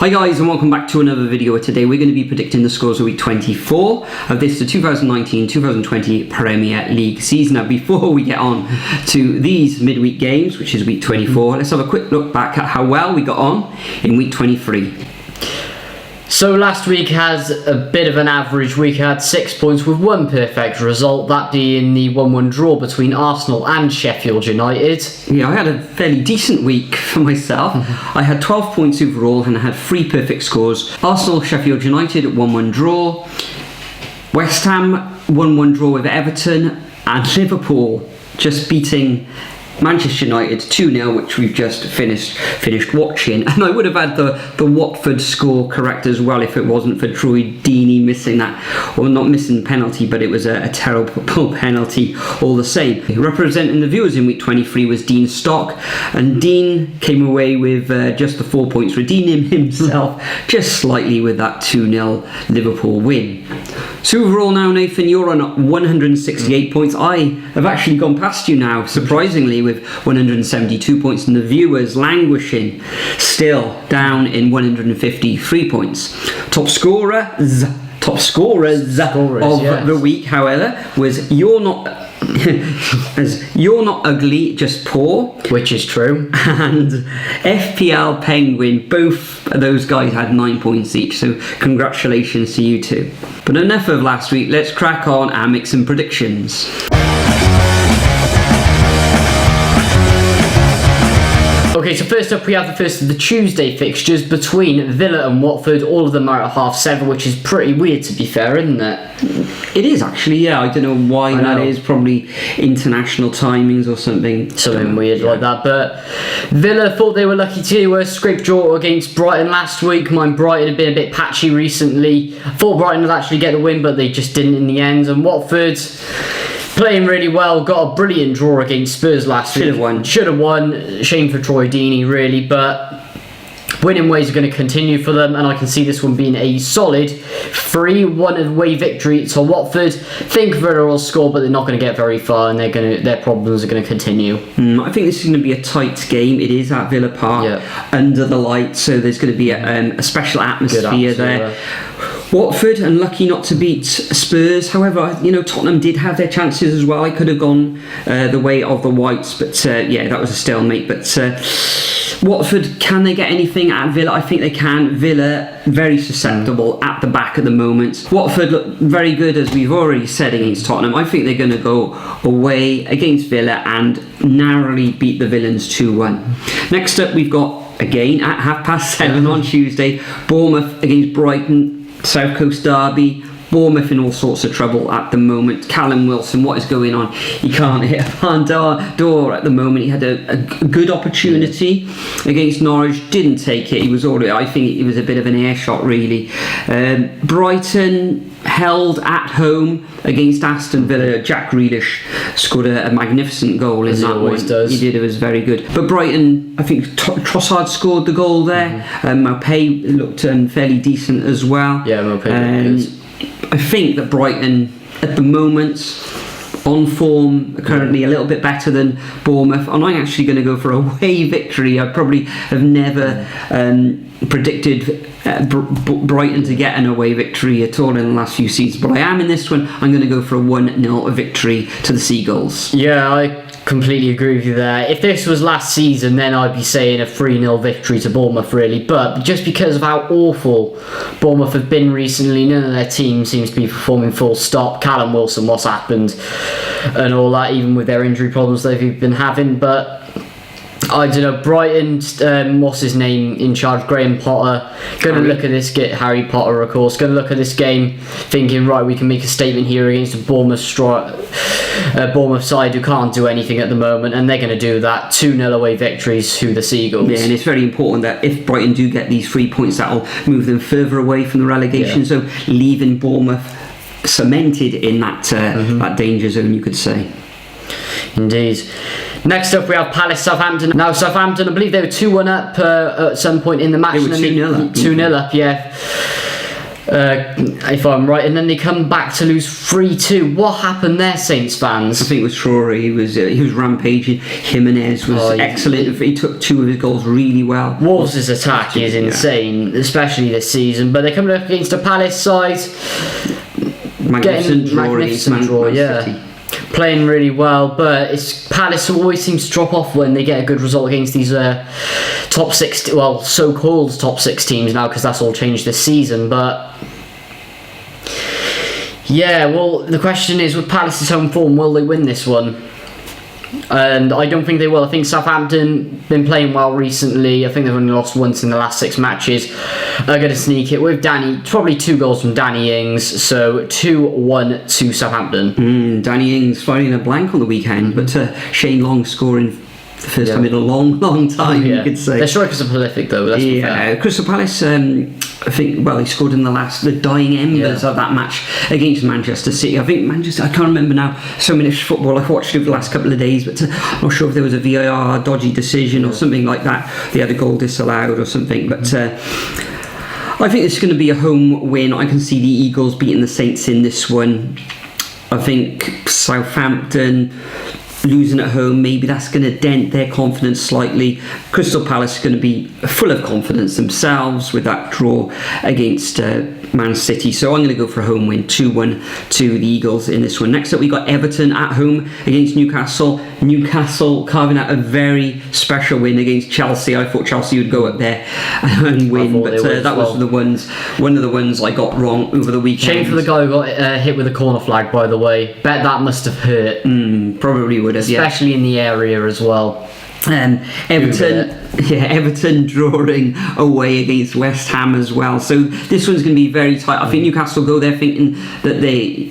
Hi guys, and welcome back to another video. Today we're going to be predicting the scores of week 24 of this the 2019-2020 Premier League season. Now before we get on to these midweek games, which is week 24, let's have a quick look back at how well we got on in week 23. So last week has a bit of an average week. I had 6 points with one perfect result, that being the 1-1 draw between Arsenal and Sheffield United. Yeah, I had a fairly decent week for myself. I had 12 points overall and I had 3 perfect scores. Arsenal, Sheffield United, 1-1 draw. West Ham, 1-1 draw with Everton. And Liverpool just beating Manchester United 2-0, which we've just finished watching. And I would have had the Watford score correct as well if it wasn't for Troy Deeney missing that, or not missing penalty, but it was a terrible penalty all the same. Representing the viewers in week 23 was Dean Stock, and Dean came away with just the 4 points, redeeming himself just slightly with that 2-0 Liverpool win. So overall now, Nathan, you're on 168 points. I have actually gone past you now, surprisingly, with 172 points, and the viewers languishing still down in 153 points. Top scorers of the week, however, was You're Not Ugly, Just Poor, Which is true, and FPL Penguin. Both of those guys had 9 points each, so congratulations to you two. But enough of last week, let's crack on and make some predictions. Okay, so first up we have the first of the Tuesday fixtures between Villa and Watford. All of them are at 7:30, which is pretty weird, to be fair, isn't it? It is actually, yeah. I don't know why that is. Probably international timings or something. Something weird like that. But Villa thought they were lucky to scrape draw against Brighton last week. Brighton had been a bit patchy recently. I thought Brighton would actually get the win, but they just didn't in the end. And Watford, playing really well, got a brilliant draw against Spurs last week. Should have won. Shame for Troy Deeney, really, but winning ways are going to continue for them, and I can see this one being a solid 3-1 away victory to Watford. Think Villa will score, but they're not going to get very far, and their problems are going to continue. I think this is going to be a tight game. It is at Villa Park, under the lights, so there's going to be a special atmosphere there. Watford unlucky not to beat Spurs. However, Tottenham did have their chances as well. I could have gone the way of the Whites, but that was a stalemate. But Watford, can they get anything at Villa? I think they can. Villa, very susceptible at the back at the moment. Watford look very good, as we've already said, against Tottenham. I think they're going to go away against Villa and narrowly beat the Villains 2-1. Next up, we've got, again, at 7:30 on Tuesday, Bournemouth against Brighton. South Coast derby. Bournemouth in all sorts of trouble at the moment. Callum Wilson, what is going on? He can't hit a barn door at the moment. He had a good opportunity against Norwich, didn't take it. I think it was a bit of an air shot, really. Brighton held at home against Aston Villa. Jack Grealish scored a magnificent goal in that one. Does. He did. It was very good. But Brighton, I think Trossard scored the goal there. Maupay looked fairly decent as well. Yeah, Maupay looked good. I think that Brighton, at the moment, on form, currently a little bit better than Bournemouth. And I'm actually going to go for a away victory. I probably have never predicted Brighton to get an away victory at all in the last few seasons, but I am in this one. I'm going to go for a 1-0 victory to the Seagulls. Yeah, I completely agree with you there. If this was last season, then I'd be saying a 3-0 victory to Bournemouth, really. But just because of how awful Bournemouth have been recently, none of their team seems to be performing full stop. Callum Wilson, what's happened and all that, even with their injury problems they've been having. But I don't know, Brighton, what's his name in charge? Graham Potter. Going to look at this, get Harry Potter, of course. Going to look at this game, thinking, right, we can make a statement here against a Bournemouth side who can't do anything at the moment, and they're going to do that. 2-0 away victories to the Seagulls. Yeah, and it's very important that if Brighton do get these 3 points, that'll move them further away from the relegation. So leaving Bournemouth cemented in that danger zone, you could say. Indeed. Next up we have Palace Southampton. Now Southampton, I believe they were 2-1 up at some point in the match. They were 2-0 up. 2-0 up, yeah. if I'm right, and then they come back to lose 3-2. What happened there, Saints fans? I think it was Traore. He was rampaging. Jimenez was excellent. He took 2 of his goals really well. Wolves' attack is insane, especially this season. But they're coming up against a Palace side. Magnificent draw, yeah. Playing really well, but Palace always seems to drop off when they get a good result against these top 6, so-called top 6 teams now, because that's all changed this season. But yeah, well, the question is, with Palace's home form, will they win this one? And I don't think they will. I think Southampton been playing well recently. I think they've only lost once in the last 6 matches. Are going to sneak it with probably 2 goals from Danny Ings. So 2-1 to Southampton. Danny Ings firing a blank on the weekend, but Shane Long scoring the first time in a long time, you could say. Their strikers are prolific though. Let's be fair. Crystal Palace, I think, he scored in the dying embers of that match against Manchester City. I think I can't remember now so many football I've watched over the last couple of days, but I'm not sure if there was a VAR dodgy decision or something like that. They had a goal disallowed or something, but I think it's going to be a home win. I can see the Eagles beating the Saints in this one. I think Southampton losing at home, maybe that's going to dent their confidence slightly. Crystal Palace are going to be full of confidence themselves with that draw against Man City. So I'm going to go for a home win, 2-1 to the Eagles in this one. Next up, we got Everton at home against Newcastle. Newcastle carving out a very special win against Chelsea. I thought Chelsea would go up there and win, but that was one of the ones I got wrong over the weekend. Shame for the guy who got hit with a corner flag, by the way. Bet that must have hurt. Probably would have, especially in the area as well. Everton drawing away against West Ham as well. So this one's going to be very tight. I think Newcastle go there thinking that they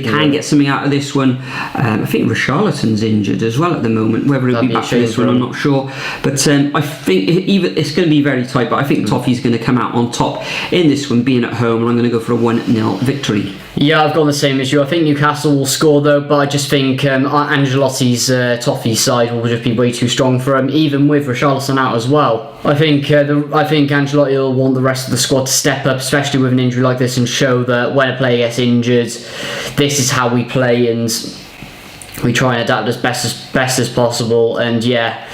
can get something out of this one. I think Richarlison's injured as well at the moment. Whether he'll be back for this one, I'm not sure. But I think it's going to be very tight. But I think Toffee's going to come out on top in this one, being at home. And I'm going to go for a 1-0 victory. Yeah, I've gone the same as you. I think Newcastle will score though, but I just think Ancelotti's Toffee side will just be way too strong for him, even with Richarlison out as well. I think Ancelotti will want the rest of the squad to step up, especially with an injury like this, and show that when a player gets injured, this is how we play, and we try and adapt as best as possible. And yeah,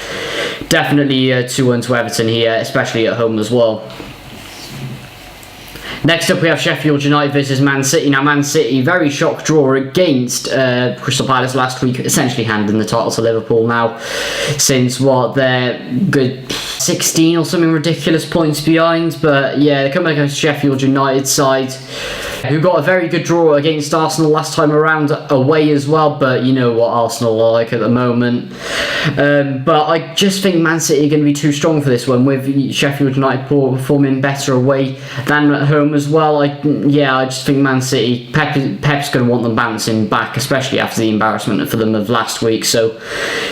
definitely 2-1 to Everton here, especially at home as well. Next up, we have Sheffield United versus Man City. Now, Man City, very shock draw against Crystal Palace last week, essentially handing the title to Liverpool now, since they're good 16 or something ridiculous points behind. But yeah, they're coming against Sheffield United side, who got a very good draw against Arsenal last time around away as well, but you know what Arsenal are like at the moment. But I just think Man City are going to be too strong for this one, with Sheffield United performing better away than at home as well. I just think Man City, Pep's going to want them bouncing back, especially after the embarrassment for them of last week. So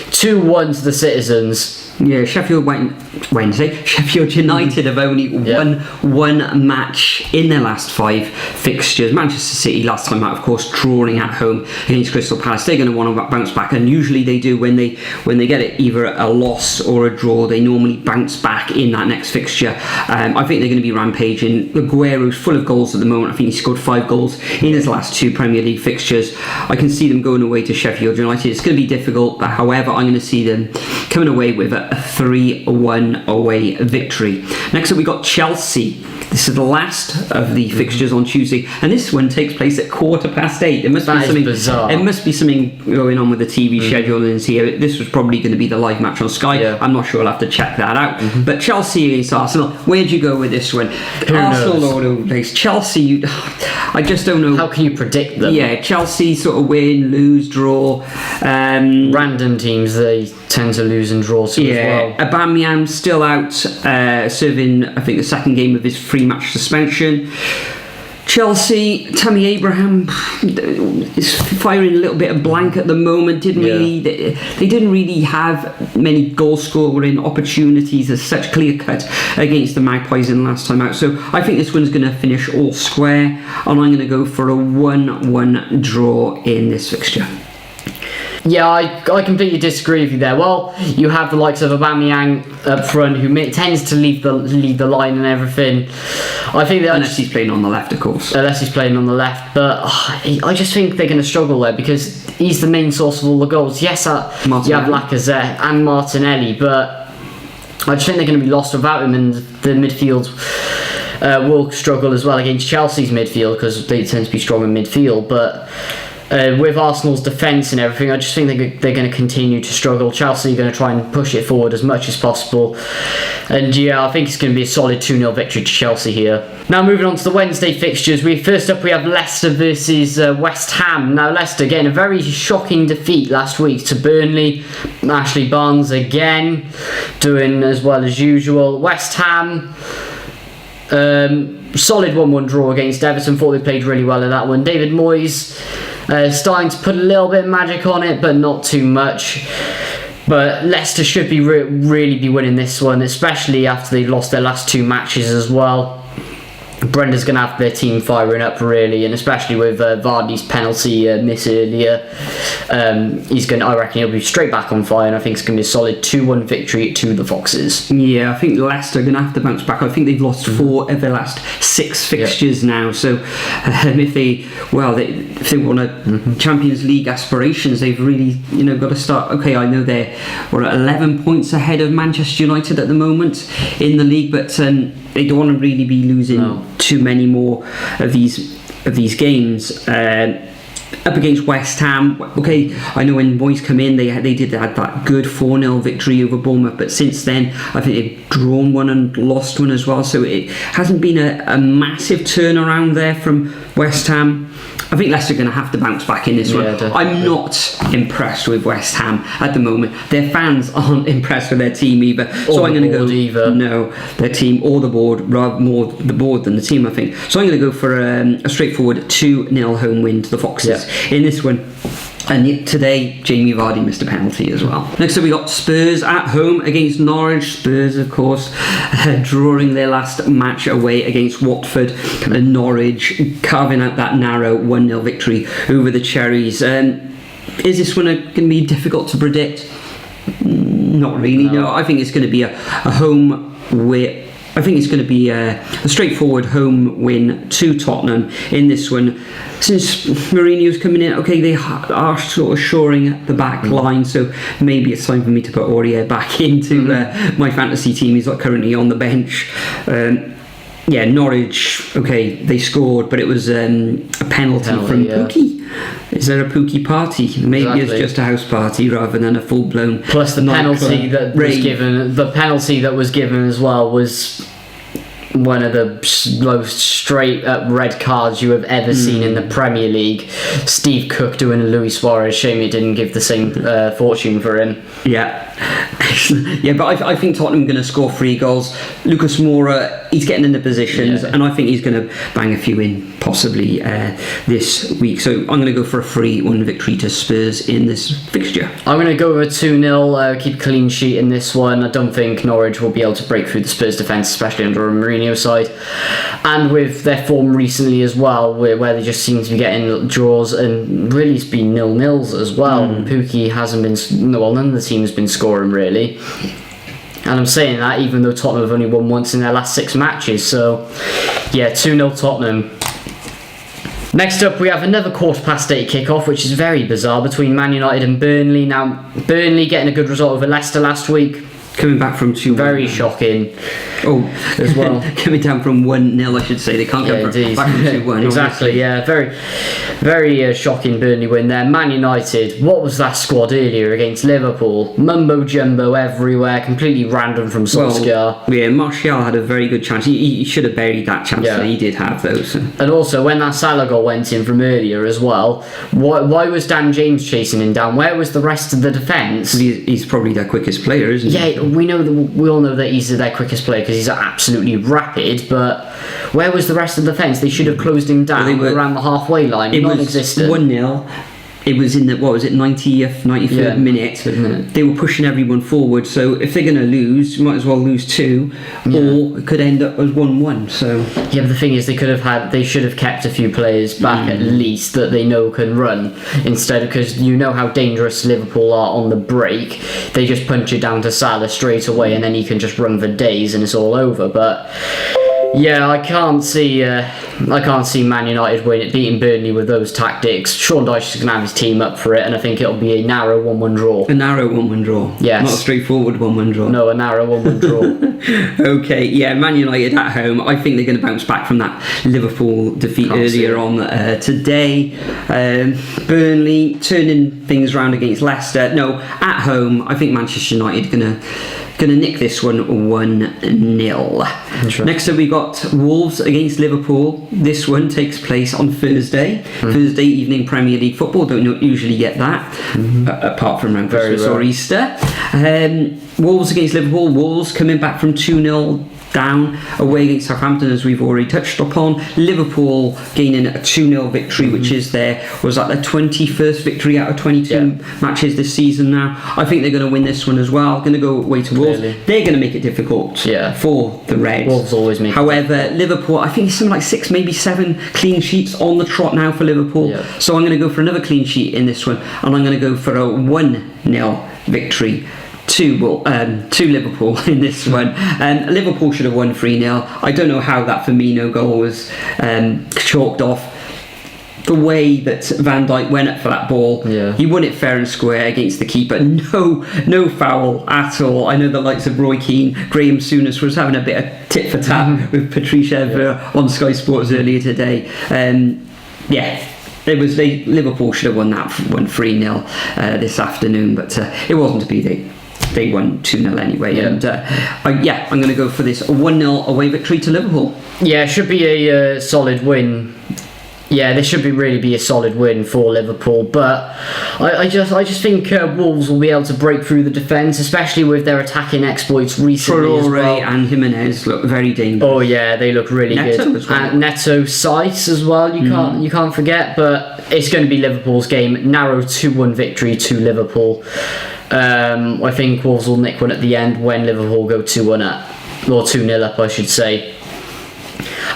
2-1 to the Citizens. Yeah, Sheffield United have only won one match in their last 5 fixtures. Manchester City last time out, of course, drawing at home against Crystal Palace. They're going to want to bounce back, and usually they do when they get it either a loss or a draw. They normally bounce back in that next fixture. I think they're going to be rampaging. Aguero's full of goals at the moment. I think he scored 5 goals in his last 2 Premier League fixtures. I can see them going away to Sheffield United. It's going to be difficult, but however, I'm going to see them coming away with a 3-1 away victory. Next up, we got Chelsea. This is the last of the fixtures on Tuesday, and this one takes place at 8:15. There must be something bizarre. It must be something going on with the TV schedulings here. This was probably going to be the live match on Sky. Yeah. I'm not sure. I'll have to check that out. But Chelsea against Arsenal. Where'd you go with this one? Arsenal all over the place. Chelsea, I just don't know. How can you predict them? Yeah, Chelsea sort of win, lose, draw. Random teams, they tend to lose and draw too as well. Aubameyang still out, serving I think the second game of his 3-match suspension. Chelsea, Tammy Abraham is firing a little bit of blank at the moment. They didn't really have many goal scoring opportunities as such, clear cut against the Magpies in the last time out. So I think this one's going to finish all square, and I'm going to go for a 1-1 draw in this fixture. Yeah, I completely disagree with you there. Well, you have the likes of Aubameyang up front, who tends to lead the line and everything. I think that unless he's playing on the left, of course. Unless he's playing on the left, but I just think they're going to struggle there because he's the main source of all the goals. Yes, you have Lacazette and Martinelli, but I just think they're going to be lost without him, and the midfield will struggle as well against Chelsea's midfield because they tend to be strong in midfield, but with Arsenal's defence and everything, I just think they're going to continue to struggle. Chelsea are going to try and push it forward as much as possible, and yeah, I think it's going to be a solid 2-0 victory to Chelsea here. Now moving on to the Wednesday fixtures, first up we have Leicester versus West Ham. Now Leicester getting a very shocking defeat last week to Burnley. Ashley Barnes again doing as well as usual. West Ham, solid 1-1 draw against Everton. Thought they played really well in that one. David Moyes starting to put a little bit of magic on it, but not too much. But Leicester should be really be winning this one, especially after they've lost their last 2 matches as well. Brenda's going to have their team firing up really, and especially with Vardy's penalty miss earlier, I reckon he'll be straight back on fire, and I think it's going to be a solid 2-1 victory to the Foxes. Yeah, I think Leicester are going to have to bounce back. I think they've lost 4 of their last 6 fixtures now, so if they want a Champions League aspirations, they've really got to start. Okay, I know they're 11 points ahead of Manchester United at the moment in the league, but they don't want to really be losing too many more of these games. Up against West Ham, okay, I know when Moyes come in, they had that good 4-0 victory over Bournemouth, but since then I think they've drawn one and lost one as well, so it hasn't been a massive turnaround there from West Ham. I think Leicester are going to have to bounce back in this one. Definitely. I'm not impressed with West Ham at the moment. Their fans aren't impressed with their team either. So I'm going to go no, their team or the board, rather more the board than the team, I think. So I'm going to go for a straightforward 2-0 home win to the Foxes in this one. And today, Jamie Vardy missed a penalty as well. Next up, we got Spurs at home against Norwich. Spurs, of course, drawing their last match away against Watford. And Norwich carving out that narrow 1-0 victory over the Cherries. Is this one going to be difficult to predict? Not really, no. I think it's going to be a home win. I think it's going to be a straightforward home win to Tottenham in this one. Since Mourinho's coming in, okay, they are sort of shoring the back line, so maybe it's time for me to put Aurier back into my fantasy team. He's currently on the bench. Norwich, okay, they scored, but it was a penalty from Pookie. Is there a Pookie party? Maybe it's just a house party rather than a full-blown. Plus the penalty that was given. The penalty that was given as well was one of the most straight up red cards you have ever seen in the Premier League. Steve Cook doing a Luis Suarez. Shame it didn't give the same fortune for him. But I think Tottenham are going to score 3 goals. Lucas Moura, he's getting in the positions, and I think he's going to bang a few in possibly this week. So I'm going to go for a 3-1 victory to Spurs in this fixture. I'm going to go with a 2-0, keep a clean sheet in this one. I don't think Norwich will be able to break through the Spurs defence, especially under a Mourinho side. And with their form recently as well, where they just seem to be getting draws, and really it's been 0-0s as well. Pookie hasn't been, none of the team has been scoring really. And I'm saying that even though Tottenham have only won once in their last 6 matches. So, 2-0 Tottenham. Next up, we have another 8:15 kick-off, which is very bizarre, between Man United and Burnley. Now, Burnley getting a good result over Leicester last week. Coming back from 2-1. Very shocking. As well. Coming down from 1-0, I should say. They can't go back from 2-1. Exactly, very, very shocking Burnley win there. Man United, what was that squad earlier against Liverpool? Mumbo jumbo everywhere, completely random from Solskjaer. Martial had a very good chance. He should have buried that chance that he did have, though. So. And also, when that Salah goal went in from earlier as well, why was Dan James chasing him down? Where was the rest of the defence? He's probably their quickest player, isn't he? Yeah, we all know that he's their quickest player because he's absolutely rapid, but where was the rest of the defence? They should have closed him down around the halfway line. It non-existent. was 1-0. it was in the 93rd minute. They were pushing everyone forward. So if they're going to lose, you might as well lose 2, or it could end up as 1-1. So but the thing is, they should have kept a few players back at least that they know can run, instead, because you know how dangerous Liverpool are on the break. They just punch it down to Salah straight away, and then he can just run for days, and it's all over. But yeah, I can't see Man United beating Burnley with those tactics. Sean Dyche is going to have his team up for it, and I think it'll be a narrow 1-1 draw. A narrow 1-1 draw. Yes. Not a straightforward 1-1 draw. No, a narrow 1-1 draw. Okay, yeah, Man United at home. I think they're going to bounce back from that Liverpool defeat earlier on today. Burnley turning things around against Leicester. No, at home, I think Manchester United going to nick this one 1-0. Next up we got Wolves against Liverpool. This one takes place on Thursday evening Premier League football. Don't usually get that apart from around Christmas or Easter. Wolves against Liverpool. Wolves coming back from 2-0 down away against Southampton, as we've already touched upon. Liverpool gaining a 2-0 victory, which is their 21st victory out of 22 matches this season now. I think they're going to win this one as well. Going to go away to Wolves. They're going to make it difficult for the Reds. Wolves always make However, Liverpool, I think it's something like 6, maybe 7 clean sheets on the trot now for Liverpool. So I'm going to go for another clean sheet in this one, and I'm going to go for a 1-0 victory to Liverpool in this one. Liverpool should have won 3-0. I don't know how that Firmino goal was chalked off. The way that Van Dijk went up for that ball, he won it fair and square against the keeper. No foul at all. I know the likes of Roy Keane, Graham Souness was having a bit of tit for tat with Patricia Evra on Sky Sports earlier today. Liverpool should have won that 3-0 this afternoon, but it wasn't to be. They won 2-0 anyway, and I'm going to go for this 1-0 away victory to Liverpool. Yeah, it should be a solid win. Yeah, this should really be a solid win for Liverpool, but I just think Wolves will be able to break through the defence, especially with their attacking exploits recently as well. And Jimenez look very dangerous. Oh yeah, they look really good. As well. And Neto, Saiss as well. You can't forget. But it's going to be Liverpool's game. Narrow 2-1 victory to Liverpool. I think Wolves will nick one at the end when Liverpool go 2-1 up, or 2-0 up, I should say.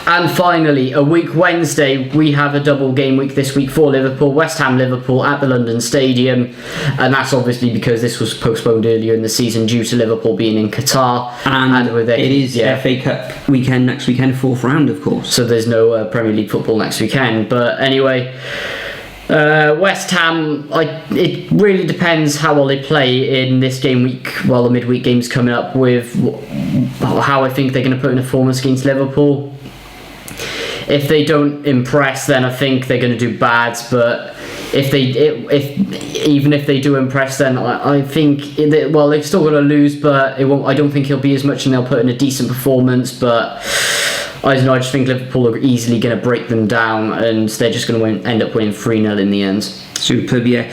And finally, a week Wednesday, we have a double game week this week for Liverpool. West Ham Liverpool at the London Stadium, and that's obviously because this was postponed earlier in the season due to Liverpool being in Qatar. And it is FA Cup weekend next weekend, 4th round, of course. So there's no Premier League football next weekend. But anyway, West Ham, it really depends how well they play in this game week. Well, the midweek game's coming up, with how I think they're going to put in a performance against Liverpool. If they don't impress, then I think they're going to do bad. But even if they do impress, then I think they're still going to lose. But it won't. I don't think it'll be as much, and they'll put in a decent performance. But I don't know. I just think Liverpool are easily going to break them down, and they're just going to end up winning 3-0 in the end. Superb, yeah.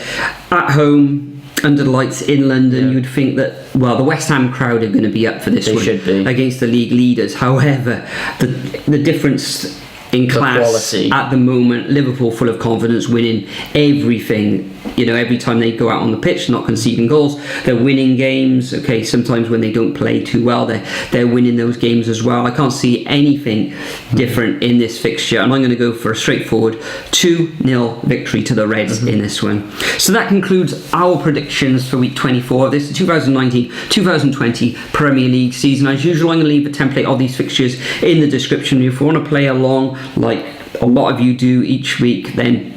At home, under the lights in London, you'd think that the West Ham crowd are going to be up for this one. They should be. Against the league leaders. However, the difference in class at the moment, Liverpool full of confidence, winning everything. Every time they go out on the pitch, not conceding goals, they're winning games. Okay, sometimes when they don't play too well, they're winning those games as well. I can't see anything different in this fixture, and I'm going to go for a straightforward 2-0 victory to the Reds in this one. So that concludes our predictions for week 24 of this 2019-2020 Premier League season. As usual, I'm going to leave a template of these fixtures in the description. If you want to play along like a lot of you do each week, then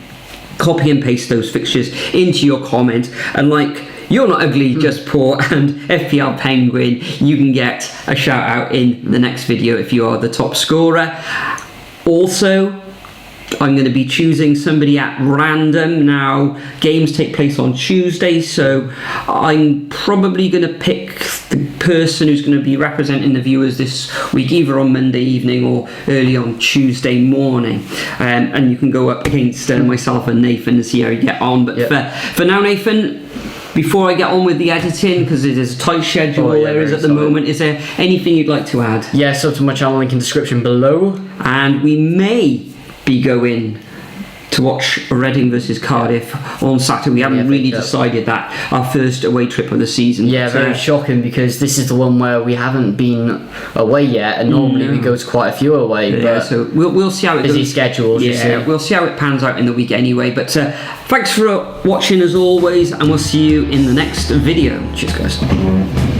copy and paste those fixtures into your comment, and like You're Not Ugly, Just Poor and FPL Penguin, you can get a shout out in the next video if you are the top scorer. Also, I'm going to be choosing somebody at random. Now, games take place on Tuesday, so I'm probably going to pick the person who's going to be representing the viewers this week, either on Monday evening or early on Tuesday morning. And you can go up against myself and Nathan and see how you get on. But for now, Nathan, before I get on with the editing, because it is a tight schedule there is at the moment, is there anything you'd like to add? Yeah, so to my channel, link in the description below. And we may be going to watch Reading versus Cardiff on Saturday. We haven't really decided that. Our first away trip of the season. Yeah, very shocking, because this is the one where we haven't been away yet, and normally we go to quite a few away. Yeah, so we'll see how it busy goes. schedules. Yeah, we'll see how it pans out in the week anyway. But thanks for watching as always, and we'll see you in the next video. Cheers, guys.